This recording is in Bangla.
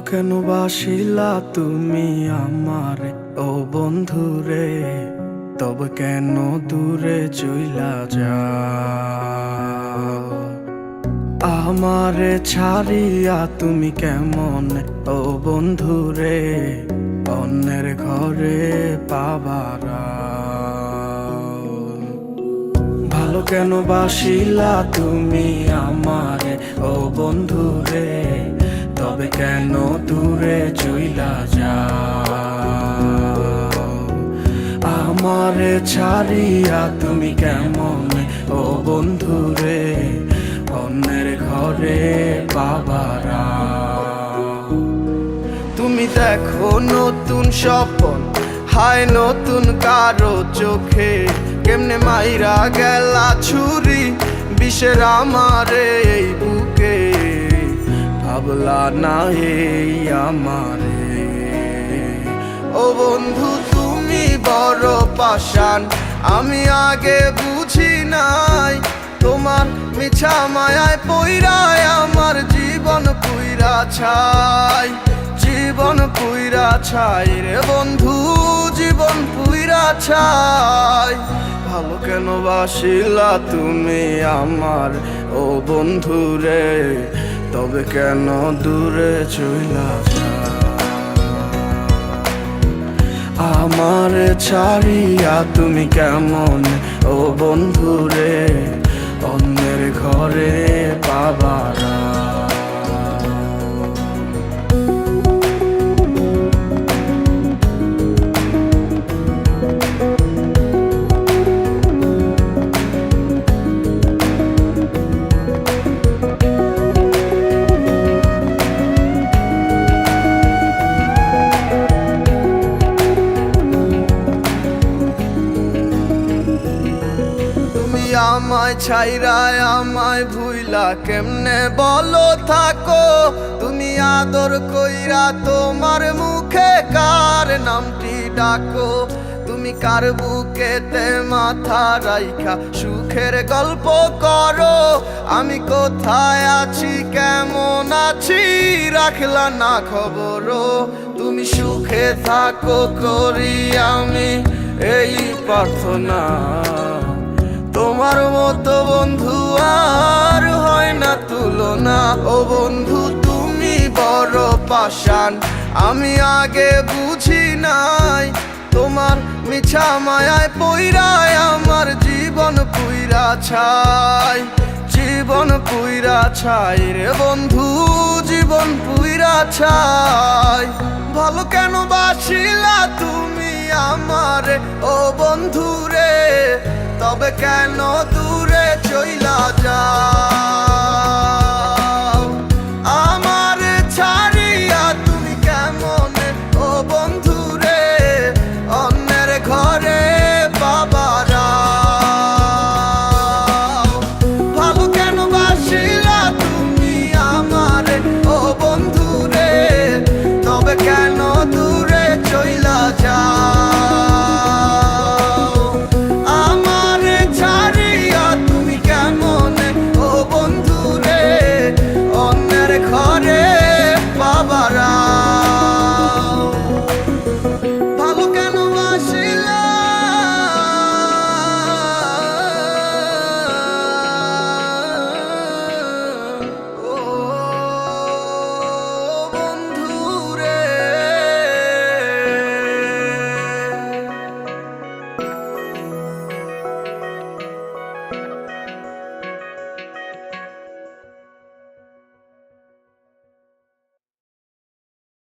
কেন বাসিলা তুমি আমারে ও বন্ধুরে, তবে কেন দূরে চইলা যাও? আমারে ছাড়িয়া তুমি কেমন ও বন্ধুরে অন্যের ঘরে পাবারা? ভালো কেন বাসিলা তুমি আমারে ও বন্ধুরে, তবে কেন দূরে চইলা যাও? আমারে ছাড়িয়া তুমি কেমন ও বন্ধুরে অন্যের ঘরে পাবারা? তুমি দেখো নতুন স্বপ্ন, হায় নতুন কারো চোখে, কেমনে মাইরা গেলা ছুরি বিষের আমারে এই বুকে। ভাবলা না এই আমারে ও বন্ধু, তুমি বড় পাষাণ, আমি আগে বুঝি নাই। তোমার মিছা মায়ায় পইরায় আমার জীবন পুইরা ছাই, জীবন পুইরা ছাই রে বন্ধু, জীবন পুইরা ছাই। ভালো কেন বাসিলা তুমি আমার ও বন্ধু রে, তবে কেন দূরে চইলা যাও? আমার ছাড়িয়া তুমি কেমন ও বন্ধু রে অন্যের ঘরে পাবারা? আমায় ছাইরায় আমায় ভুইলা কেমনে বলো থাকো? তুমি আদর কইরা তোমার মুখে কার নামটি ডাকো? তুমি কার বুকেতে মাথা রাইখা সুখের গল্প করো? আমি কোথায় আছি কেমন আছি রাখলা না খবর? তুমি সুখে থাকো করি আমি এই প্রার্থনা। তোমার মতো বন্ধু আর হয় না তুলনা। ও বন্ধু তুমি বড় পাষাণ, আমি আগে বুঝি নাই। তোমার মিছা মায়ায় পইরায় আমার জীবন পুইরা ছাই, জীবন পুইরা ছাই রে বন্ধু, জীবন পুইরা ছাই। ভালো কেন বাসিলা তুমি আমারে ও বন্ধু রে, তবে কেন দূরে চইলা যাও? আমার ছাড়িয়া তুমি কেমন ও বন্ধু রে অন্যের ঘরে পাবারা? ভালো কেন বাসিলা তুমি আমারে ও বন্ধু রে, তবে কেন